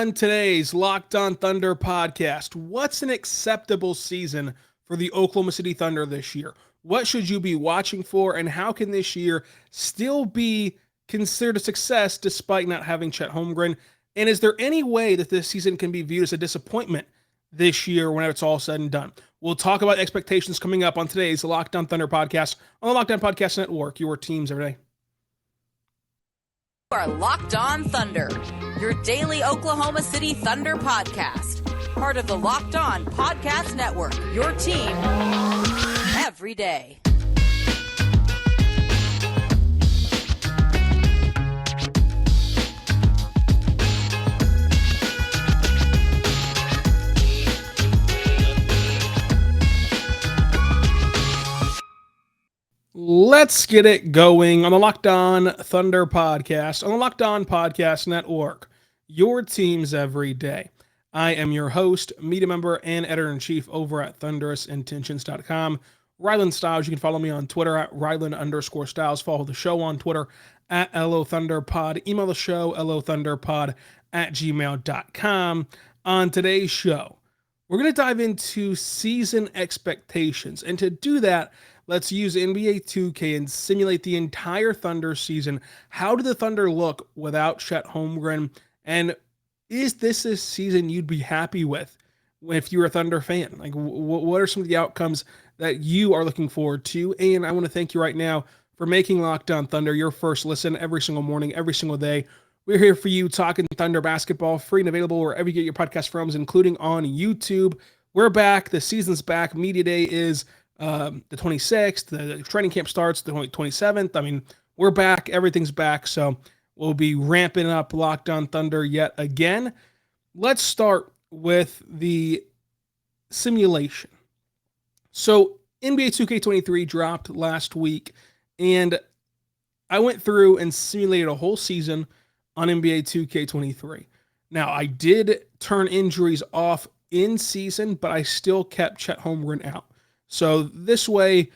On today's Locked On Thunder podcast, what's an acceptable season for the Oklahoma City Thunder this year? What should you be watching for, and how can this year still be considered a success despite not having Chet Holmgren? And is there any way that this season can be viewed as a disappointment this year when it's all said and done? We'll talk about expectations coming up on today's Locked On Thunder podcast on the Locked On Podcast Network, your teams every day. You are Locked On Thunder, your daily Oklahoma City Thunder podcast. Part of the Locked On Podcast Network, your team every day. Let's get it going on the Locked On Thunder podcast on the Locked On Podcast Network, your teams every day. I am your host, media member, and editor-in-chief over at thunderousintentions.com, Rylan Stiles. You can follow me on Twitter at Rylan_Stiles. Follow the show on Twitter at LOThunderPod. Email the show, LOThunderPod@gmail.com. On today's show, we're going to dive into season expectations. And to do that, let's use NBA 2K and simulate the entire Thunder season. How did the Thunder look without Chet Holmgren? And is this a season you'd be happy with if you're a Thunder fan? Like, what are some of the outcomes that you are looking forward to? And I want to thank you right now for making Locked On Thunder your first listen every single morning, every single day. We're here for you talking Thunder basketball, free and available wherever you get your podcast from, including on YouTube. We're back. The season's back. Media Day is the 26th. The training camp starts the 27th. I mean, we're back. Everything's back. So we'll be ramping up Locked On Thunder yet again. Let's start with the simulation. So NBA 2K23 dropped last week, and I went through and simulated a whole season on NBA 2K23. Now, I did turn injuries off in season, but I still kept Chet Holmgren out. So this way,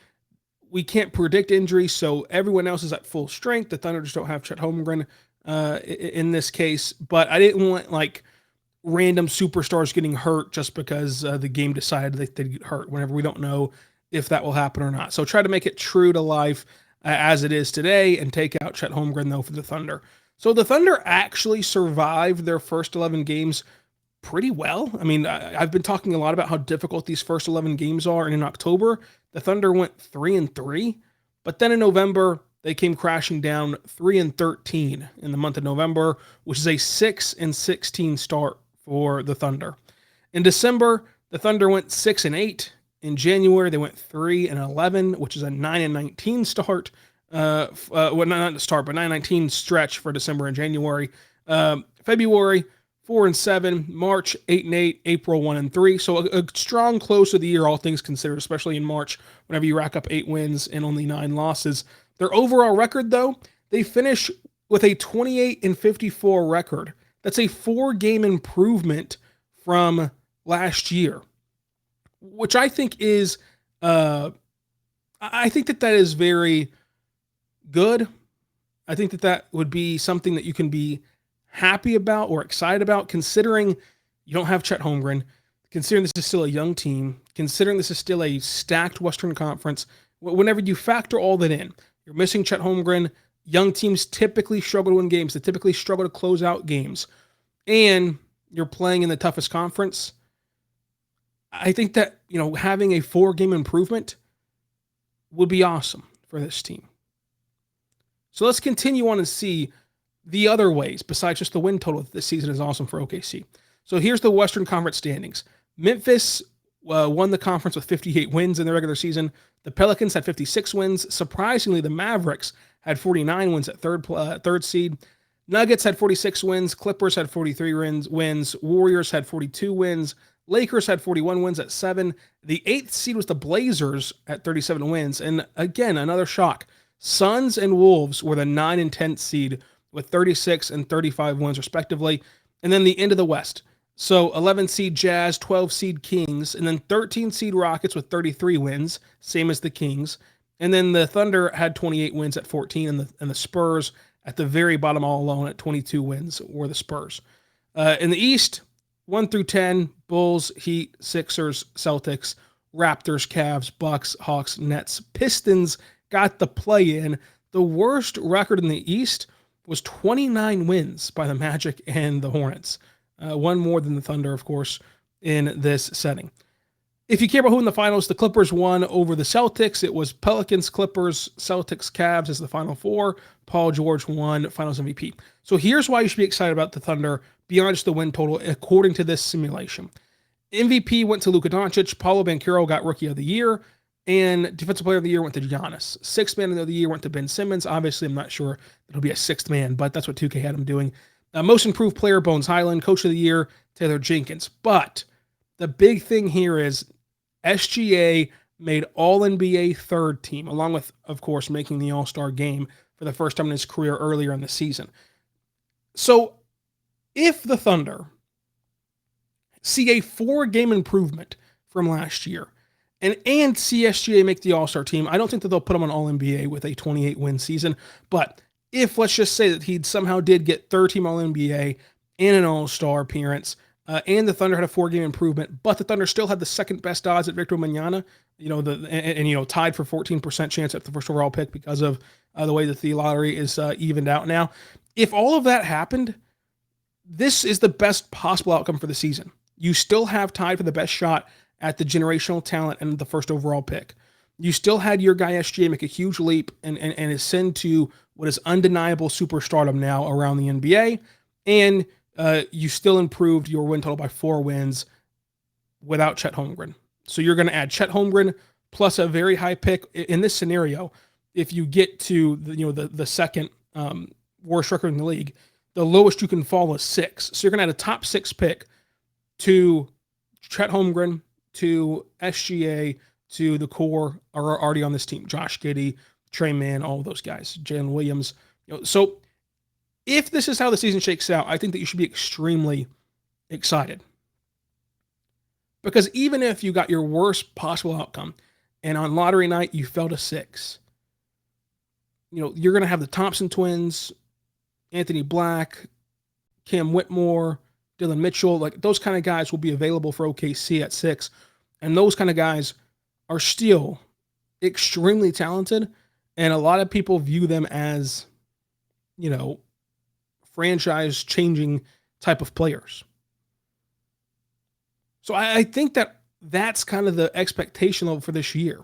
we can't predict injuries, so everyone else is at full strength. The Thunder just don't have Chet Holmgren in this case. But I didn't want, like, random superstars getting hurt just because the game decided they'd get hurt whenever we don't know if that will happen or not. So try to make it true to life as it is today and take out Chet Holmgren, though, for the Thunder. So the Thunder actually survived their first 11 games pretty well. I mean, I've been talking a lot about how difficult these first 11 games are, and in October, the Thunder went 3-3, but then in November, they came crashing down 3-13 in the month of November, which is a 6-16 start for the Thunder. In December, the Thunder went 6-8. In January, they went 3-11, which is a 9-19 start. Well, not a start, but 9-19 stretch for December and January. February, 4-7, March 8-8, April 1-3. So a strong close of the year, all things considered, especially in March, whenever you rack up 8 wins and only 9 losses. Their overall record, though, they finish with a 28-54 record. That's a 4-game improvement from last year, which I think is, I think that is very good. I think that would be something that you can be happy about or excited about, considering you don't have Chet Holmgren, considering this is still a young team, considering this is still a stacked Western Conference. Whenever you factor all that in, you're missing Chet Holmgren. Young teams typically struggle to win games. They typically struggle to close out games. And you're playing in the toughest conference. I think that, having a 4-game improvement would be awesome for this team. So let's continue on and see the other ways, besides just the win total, this season is awesome for OKC. So here's the Western Conference standings. Memphis won the conference with 58 wins in the regular season. The Pelicans had 56 wins. Surprisingly, the Mavericks had 49 wins at third seed. Nuggets had 46 wins. Clippers had 43 wins. Warriors had 42 wins. Lakers had 41 wins at 7. The 8th seed was the Blazers at 37 wins. And again, another shock. Suns and Wolves were the 9 and 10th seed with 36 and 35 wins respectively. And then the end of the West. So 11 seed Jazz, 12 seed Kings, and then 13 seed Rockets with 33 wins, same as the Kings. And then the Thunder had 28 wins at 14, and the Spurs at the very bottom all alone at 22 wins were the Spurs. In the East, 1 through 10, Bulls, Heat, Sixers, Celtics, Raptors, Cavs, Bucks, Hawks, Nets, Pistons got the play-in. The worst record in the East was 29 wins by the Magic and the Hornets. One more than the Thunder, of course, in this setting. If you care about who in the finals, the Clippers won over the Celtics. It was Pelicans, Clippers, Celtics, Cavs as the Final Four. Paul George won Finals MVP. So here's why you should be excited about the Thunder beyond just the win total, according to this simulation. MVP went to Luka Doncic. Paolo Banchero got Rookie of the Year. And Defensive Player of the Year went to Giannis. Sixth Man of the Year went to Ben Simmons. Obviously, I'm not sure it'll be a sixth man, but that's what 2K had him doing. Most Improved Player, Bones Highland. Coach of the Year, Taylor Jenkins. But the big thing here is SGA made All-NBA third team, along with, of course, making the All-Star game for the first time in his career earlier in the season. So if the Thunder see a 4-game improvement from last year, and see SGA make the All-Star team, I don't think that they'll put him on All-NBA with a 28-win season. But if, let's just say that he somehow did get third-team All-NBA and an All-Star appearance, and the Thunder had a 4-game improvement, but the Thunder still had the second best odds at Victor Wembanyama, tied for 14% chance at the first overall pick because of the way that the lottery is evened out now. If all of that happened, this is the best possible outcome for the season. You still have tied for the best shot at the generational talent and the first overall pick. You still had your guy SGA make a huge leap and ascend to what is undeniable superstardom now around the NBA, and you still improved your win total by 4 wins without Chet Holmgren. So you're going to add Chet Holmgren plus a very high pick. In this scenario, if you get to the second worst record in the league, the lowest you can fall is 6. So you're going to add a top 6 pick to Chet Holmgren, to SGA, to the core are already on this team. Josh Giddey, Trey Mann, all of those guys, Jalen Williams. So if this is how the season shakes out, I think that you should be extremely excited. Because even if you got your worst possible outcome and on lottery night you fell to 6, you're going to have the Thompson twins, Anthony Black, Cam Whitmore, Dylan Mitchell, like those kind of guys will be available for OKC at 6. And those kind of guys are still extremely talented. And a lot of people view them as, franchise changing type of players. So I think that that's kind of the expectation level for this year.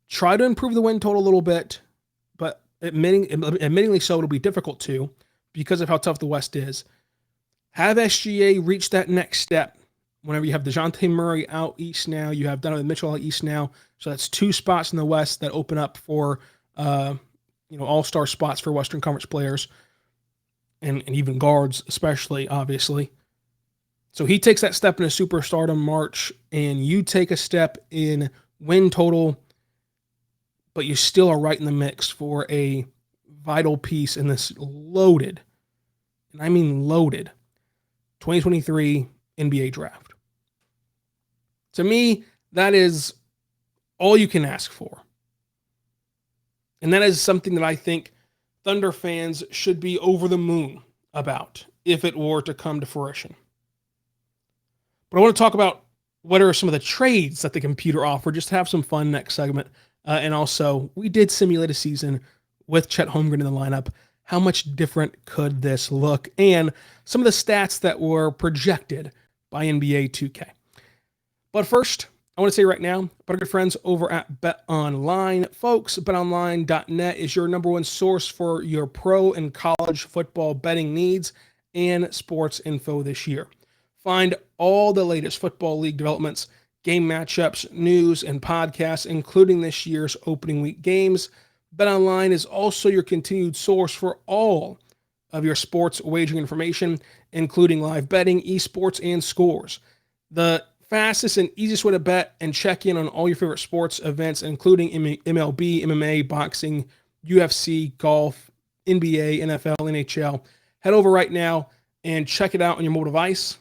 Try to improve the win total a little bit, but admittingly so, it'll be difficult to because of how tough the West is. Have SGA reach that next step. Whenever you have DeJounte Murray out east now, you have Donovan Mitchell out east now. So that's 2 spots in the West that open up for, all-star spots for Western Conference players and even guards, especially, obviously. So he takes that step in a superstardom March, and you take a step in win total, but you still are right in the mix for a vital piece in this loaded, and I mean loaded, 2023 NBA draft. To me, that is all you can ask for. And that is something that I think Thunder fans should be over the moon about if it were to come to fruition. But I want to talk about what are some of the trades that the computer offered, just to have some fun next segment. And also, we did simulate a season with Chet Holmgren in the lineup. How much different could this look? And some of the stats that were projected by NBA 2K. But first, I want to say right now, but our good friends over at BetOnline. Folks, BetOnline.net is your number one source for your pro and college football betting needs and sports info this year. Find all the latest football league developments, game matchups, news, and podcasts, including this year's opening week games. BetOnline is also your continued source for all of your sports wagering information, including live betting, esports, and scores. The fastest and easiest way to bet and check in on all your favorite sports events, including MLB, MMA, boxing, UFC, golf, NBA, NFL, NHL. Head over right now and check it out on your mobile device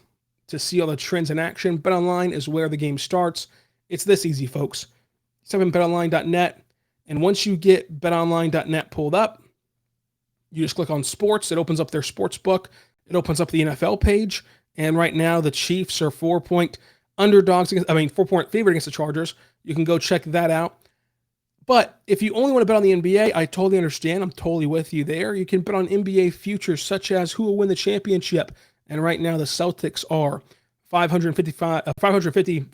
to see all the trends in action. BetOnline is where the game starts. It's this easy, folks. Type in betonline.net, and once you get betonline.net pulled up, you just click on sports. It opens up their sports book. It opens up the NFL page, and right now the Chiefs are 4-point underdogs. 4-point favorite against the Chargers. You can go check that out. But if you only want to bet on the NBA, I totally understand. I'm totally with you there. You can bet on NBA futures such as who will win the championship. And right now the Celtics are 550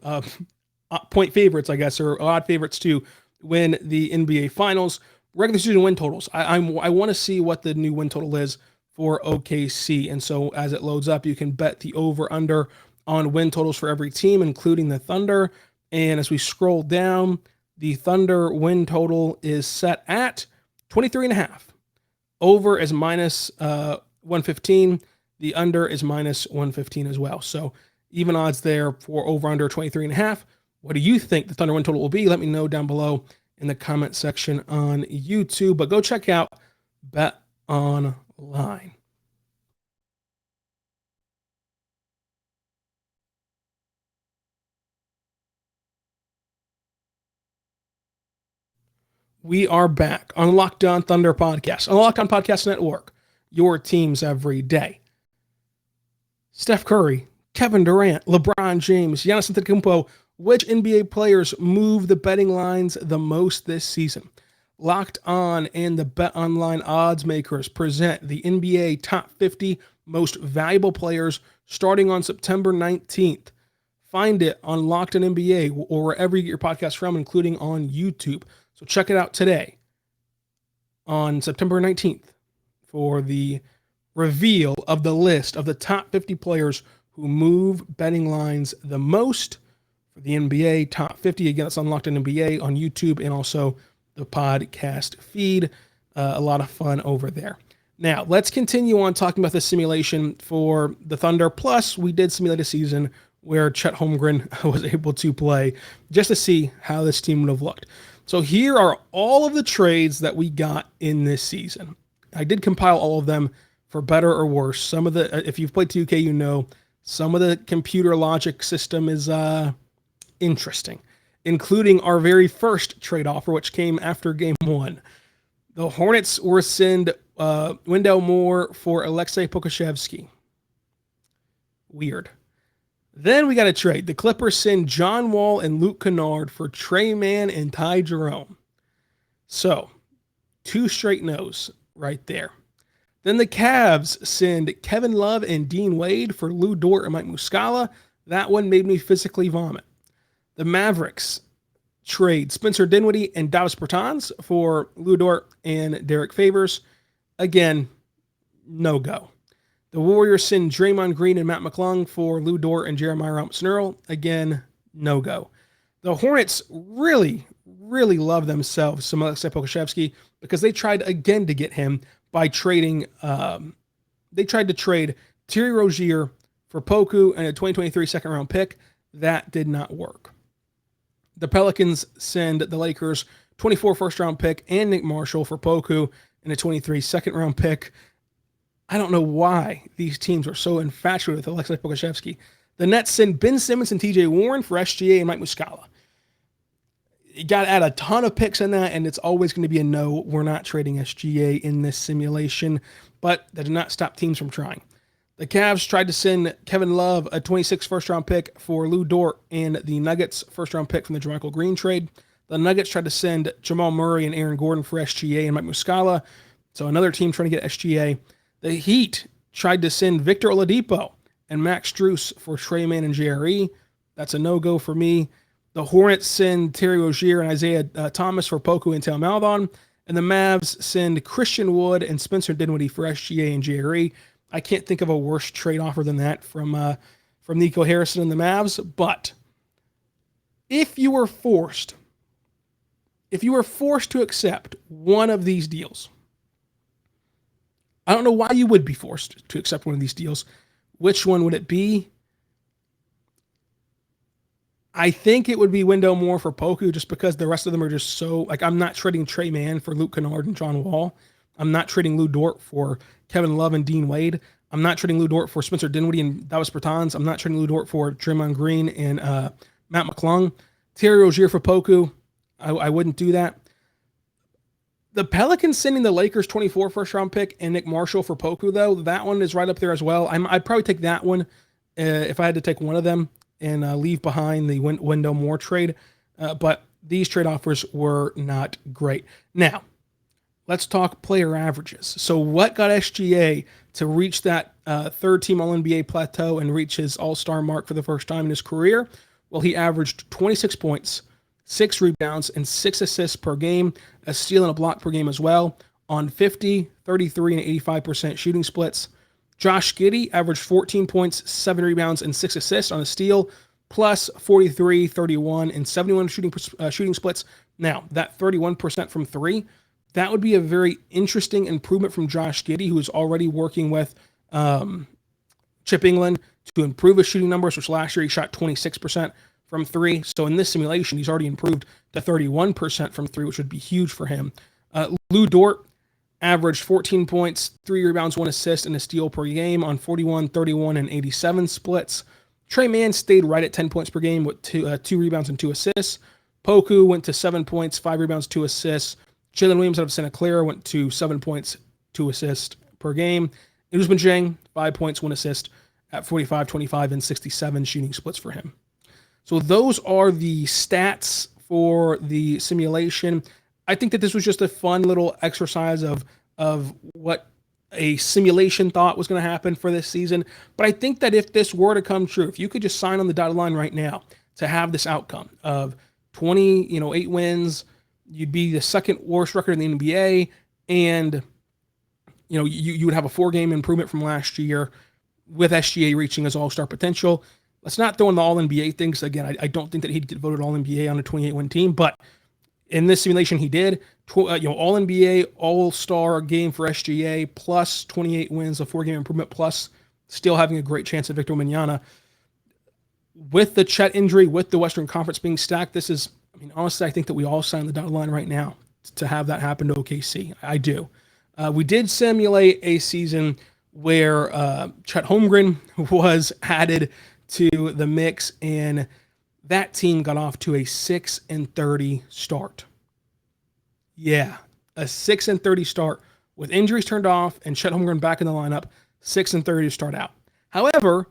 point favorites, I guess, or odd favorites to win the NBA Finals. Regular season win totals. I want to see what the new win total is for OKC. And so as it loads up, you can bet the over-under on win totals for every team, including the Thunder. And as we scroll down, the Thunder win total is set at 23.5. Over is minus 115. The under is minus 115 as well. So even odds there for over-under 23.5. What do you think the Thunder win total will be? Let me know down below in the comment section on YouTube. But go check out BetOnline. We are back on Locked On Thunder podcast, on the Locked On Podcast Network, your teams every day. Steph Curry, Kevin Durant, LeBron James, Giannis Antetokounmpo, which NBA players move the betting lines the most this season? Locked On and the BetOnline odds makers present the NBA top 50 most valuable players starting on September 19th. Find it on Locked On NBA or wherever you get your podcast from, including on YouTube. So check it out today on September 19th for the reveal of the list of the top 50 players who move betting lines the most for the NBA top 50. Again, it's Unlocked in NBA on YouTube and also the podcast feed. A lot of fun over there. Now, let's continue on talking about the simulation for the Thunder. Plus, we did simulate a season where Chet Holmgren was able to play just to see how this team would have looked. So here are all of the trades that we got in this season. I did compile all of them for better or worse. Some of the, if you've played 2K, you know, some of the computer logic system is interesting, including our very first trade offer, which came after game one. The Hornets were send Wendell Moore for Alexei Pokusevski. Weird. Then we got a trade. The Clippers send John Wall and Luke Kennard for Trey Mann and Ty Jerome. So, 2 straight no's right there. Then the Cavs send Kevin Love and Dean Wade for Lou Dort and Mike Muscala. That one made me physically vomit. The Mavericks trade Spencer Dinwiddie and Davis Bertans for Lou Dort and Derek Favors. Again, no go. The Warriors send Draymond Green and Matt McClung for Lou Dort and Jeremiah Robinson-Earl. Again, no go. The Hornets really love themselves some Alexei Pokusevski because they tried again to get him by trading. They tried to trade Terry Rozier for Poku and a 2023 second-round pick. That did not work. The Pelicans send the Lakers 24 first-round pick and Nick Marshall for Poku and a 23 second-round pick. I don't know why these teams are so infatuated with Alexei Pokusevski. The Nets send Ben Simmons and TJ Warren for SGA and Mike Muscala. You got to add a ton of picks in that, and it's always going to be a no. We're not trading SGA in this simulation, but that did not stop teams from trying. The Cavs tried to send Kevin Love a 26 first-round pick for Lou Dort and the Nuggets first-round pick from the JaMychal Green trade. The Nuggets tried to send Jamal Murray and Aaron Gordon for SGA and Mike Muscala. So another team trying to get SGA. The Heat tried to send Victor Oladipo and Max Strus for Trey Mann and JRE. That's a no-go for me. The Hornets send Terry Rozier and Isaiah Thomas for Poku and Tal Malvon. And the Mavs send Christian Wood and Spencer Dinwiddie for SGA and JRE. I can't think of a worse trade offer than that from Nico Harrison and the Mavs. But if you were forced to accept one of these deals, I don't know why you would be forced to accept one of these deals. Which one would it be? I think it would be Wendell Moore for Poku just because the rest of them are just so, like, I'm not trading Trey Mann for Luke Kennard and John Wall. I'm not trading Lou Dort for Kevin Love and Dean Wade. I'm not trading Lou Dort for Spencer Dinwiddie and Davis Bertans. I'm not trading Lou Dort for Draymond Green and Matt McClung. Terry Rozier for Poku. I wouldn't do that. The Pelicans sending the Lakers 24 first-round pick and Nick Marshall for Poku, though, that one is right up there as well. I'd probably take that one if I had to take one of them and leave behind the Wendell Moore trade. But these trade offers were not great. Now, let's talk player averages. So what got SGA to reach that third-team All-NBA plateau and reach his All-Star mark for the first time in his career? Well, he averaged 26 points, 6 rebounds, and 6 assists per game, a steal and a block per game as well, on 50, 33, and 85% shooting splits. Josh Giddey averaged 14 points, 7 rebounds, and 6 assists on a steal, plus 43, 31, and 71 shooting splits. Now, that 31% from 3, that would be a very interesting improvement from Josh Giddey, who is already working with Chip England to improve his shooting numbers, which last year he shot 26% from 3. So in this simulation, he's already improved to 31% from 3, which would be huge for him. Lou Dort averaged 14 points, 3 rebounds, 1 assist, and a steal per game on 41, 31, and 87 splits. Trey Mann stayed right at 10 points per game with 2 rebounds and 2 assists. Poku went to 7 points, 5 rebounds, 2 assists. Jalen Williams out of Santa Clara went to 7 points, 2 assists per game. Ousmane Dieng, 5 points, 1 assist at 45, 25, and 67 shooting splits for him. So those are the stats for the simulation. I think that this was just a fun little exercise of what a simulation thought was going to happen for this season. But I think that if this were to come true, if you could just sign on the dotted line right now to have this outcome of 8 wins, you'd be the second worst record in the NBA, and you would have a 4-game improvement from last year with SGA reaching his all-star potential. Let's not throw in the all-NBA things. Again, I don't think that he'd get voted all-NBA on a 28-win team, but in this simulation he did. All-NBA, all-star game for SGA, plus 28 wins, a 4-game improvement, plus still having a great chance at Victor Wembanyama. With the Chet injury, with the Western Conference being stacked, honestly, I think that we all sign the dotted line right now to have that happen to OKC. I do. We did simulate a season where Chet Holmgren was added to the mix, and that team got off to a 6-30 start. Yeah, a 6-30 start with injuries turned off and Chet Holmgren back in the lineup, 6-30 to start out. However,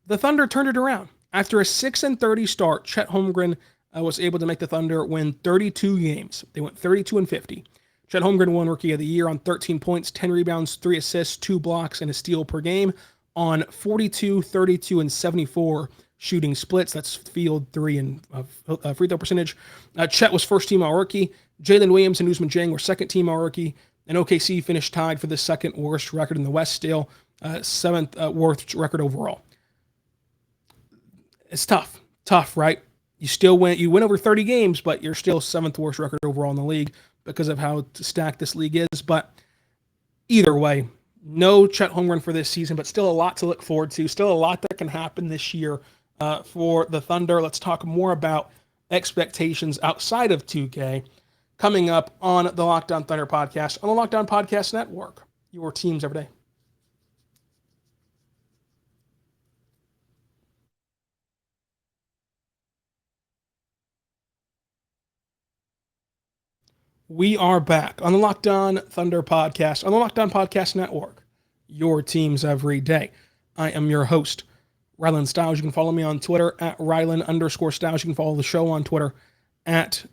the Thunder turned it around. After a 6-30 start, Chet Holmgren was able to make the Thunder win 32 games. They went 32-50. Chet Holmgren won Rookie of the Year on 13 points, 10 rebounds, 3 assists, 2 blocks, and a steal per game on 42, 32, and 74 shooting splits. That's field 3 and free throw percentage. Chet was first-team All-Rookie. Jalen Williams and Ousmane Dieng were second-team All-Rookie. And OKC finished tied for the second worst record in the West still, 7th worst record overall. It's tough, right? You win over 30 games, but you're still 7th worst record overall in the league because of how stacked this league is. But either way, no Chet Holmgren for this season, but still a lot to look forward to. Still a lot that can happen this year for the Thunder. Let's talk more about expectations outside of 2K coming up on the Locked On Thunder podcast on the Locked On Podcast Network. Your teams every day. We are back on the Locked On Thunder podcast on the Locked On Podcast Network. Your teams every day. I am your host, Rylan Stiles. You can follow me on Twitter at Rylan_Stiles. You can follow the show on Twitter at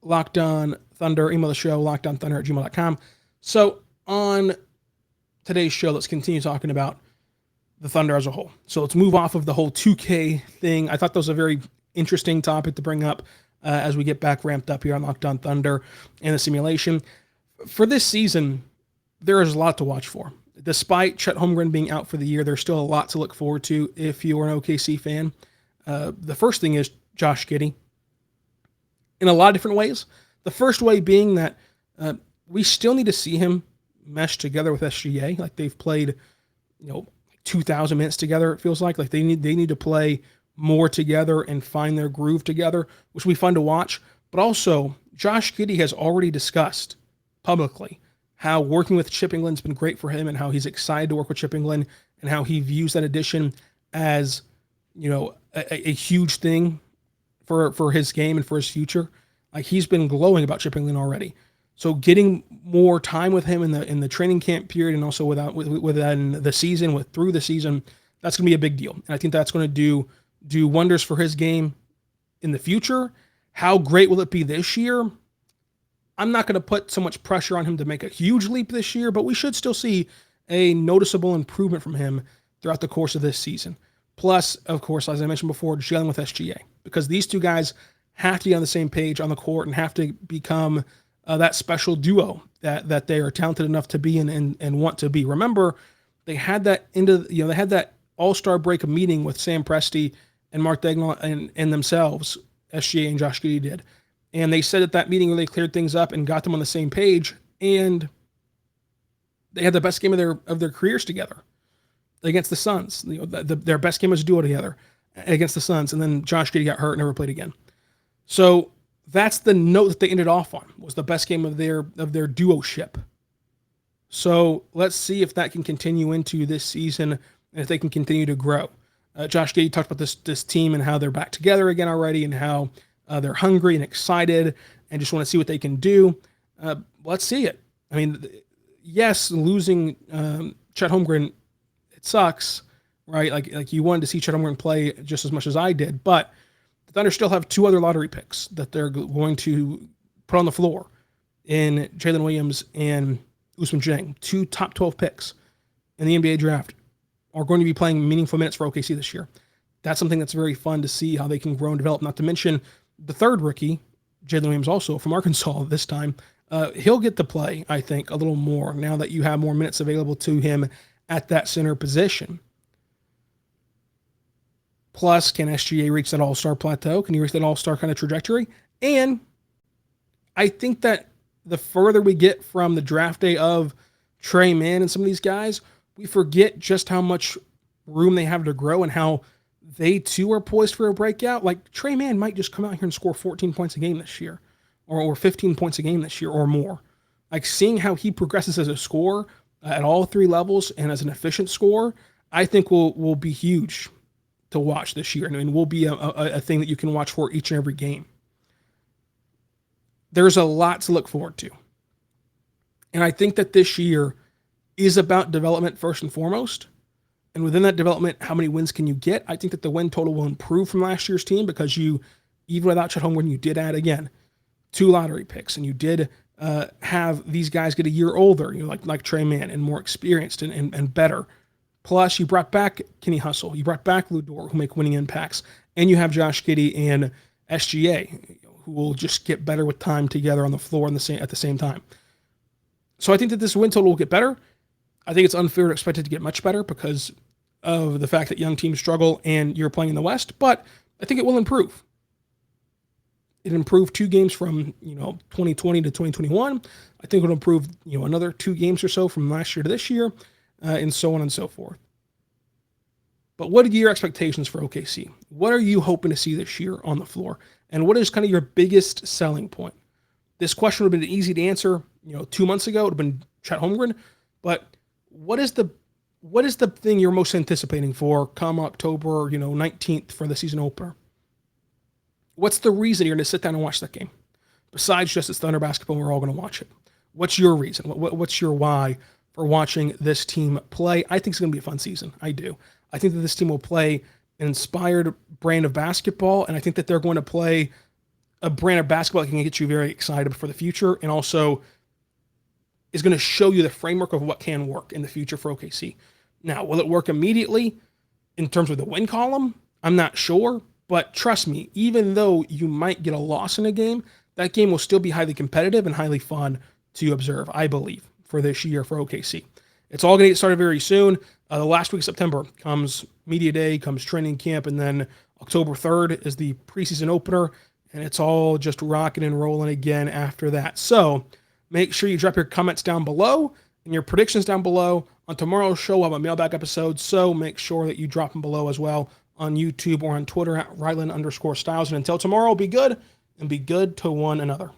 Locked On Thunder. Email the show, lockedonthunder@gmail.com. So on today's show, let's continue talking about the Thunder as a whole. So let's move off of the whole 2K thing. I thought that was a very interesting topic to bring up as we get back ramped up here on Locked On Thunder and the simulation. For this season, there is a lot to watch for. Despite Chet Holmgren being out for the year, there's still a lot to look forward to if you're an OKC fan. The first thing is Josh Giddey in a lot of different ways. The first way being that we still need to see him mesh together with SGA. Like they've played, 2,000 minutes together, it feels like. Like they need to play more together and find their groove together, which will be fun to watch. But also, Josh Giddey has already discussed publicly how working with Chip England's been great for him and how he's excited to work with Chip England and how he views that addition as, a huge thing for his game and for his future. Like, he's been glowing about Chip Engelland already. So getting more time with him in the training camp period, and also within the season, through the season, that's going to be a big deal. And I think that's going to do wonders for his game in the future. How great will it be this year? I'm not going to put so much pressure on him to make a huge leap this year, but we should still see a noticeable improvement from him throughout the course of this season. Plus, of course, as I mentioned before, gelling with SGA, because these two guys have to be on the same page on the court and have to become that special duo that they are talented enough to be and want to be. Remember, they had that they had that All-Star break meeting with Sam Presti and Mark Daigneault and themselves, SGA and Josh Giddey did. And they said at that meeting where they cleared things up and got them on the same page, and they had the best game of their careers together against the Suns. Their best game was a duo together against the Suns, and then Josh Giddey got hurt and never played again. So that's the note that they ended off on, was the best game of their duo-ship. So let's see if that can continue into this season and if they can continue to grow. Josh Giddey talked about this team and how they're back together again already, and how they're hungry and excited and just want to see what they can do. Let's see it. I mean, yes, losing Chet Holmgren, it sucks, right? Like you wanted to see Chet Holmgren play just as much as I did, but the Thunder still have two other lottery picks that they're going to put on the floor in Jalen Williams and Ousmane Dieng, two top 12 picks in the NBA draft, are going to be playing meaningful minutes for OKC this year. That's something that's very fun to see how they can grow and develop, not to mention the third rookie, Jalen Williams, also from Arkansas this time. He'll get to play, I think, a little more now that you have more minutes available to him at that center position. Plus, can SGA reach that all-star plateau? Can he reach that all-star kind of trajectory? And I think that the further we get from the draft day of Trey Mann and some of these guys, we forget just how much room they have to grow and how they too are poised for a breakout. Like, Trey Mann might just come out here and score 14 points a game this year, or 15 points a game this year or more. Like, seeing how he progresses as a scorer at all three levels and as an efficient scorer, I think will be huge to watch this year, and will be a thing that you can watch for each and every game. There's a lot to look forward to. And I think that this year is about development first and foremost. And within that development, how many wins can you get? I think that the win total will improve from last year's team, because you, even without Chet Holmgren, you did add, again, 2 lottery picks, and you did have these guys get a year older, like Trey Mann, and more experienced and better. Plus, you brought back Kenny Hustle. You brought back Lou Dort, who make winning impacts. And you have Josh Giddey and SGA, who will just get better with time together on the floor at the same time. So I think that this win total will get better. I think it's unfair to expect it to get much better because of the fact that young teams struggle and you're playing in the West, but I think it will improve. It improved 2 games from 2020 to 2021. I think it'll improve another 2 games or so from last year to this year, and so on and so forth. But what are your expectations for OKC? What are you hoping to see this year on the floor? And what is kind of your biggest selling point? This question would have been easy to answer 2 months ago. It would have been Chet Holmgren. But what is the thing you're most anticipating for come October 19th for the season opener? What's the reason you're going to sit down and watch that game? Besides just it's Thunder basketball, we're all going to watch it. What's your reason? What's your why for watching this team play? I think it's going to be a fun season. I do. I think that this team will play an inspired brand of basketball, and I think that they're going to play a brand of basketball that can get you very excited for the future, and also is going to show you the framework of what can work in the future for OKC. Now, will it work immediately in terms of the win column? I'm not sure, but trust me, even though you might get a loss in a game, that game will still be highly competitive and highly fun to observe, I believe, for this year for OKC. It's all going to get started very soon. The last week of September comes media day, comes training camp, and then October 3rd is the preseason opener, and it's all just rocking and rolling again after that. So make sure you drop your comments down below and your predictions down below. On tomorrow's show, we'll have a mailbag episode, so make sure that you drop them below as well on YouTube or on Twitter at Ryland_Styles. And until tomorrow, be good and be good to one another.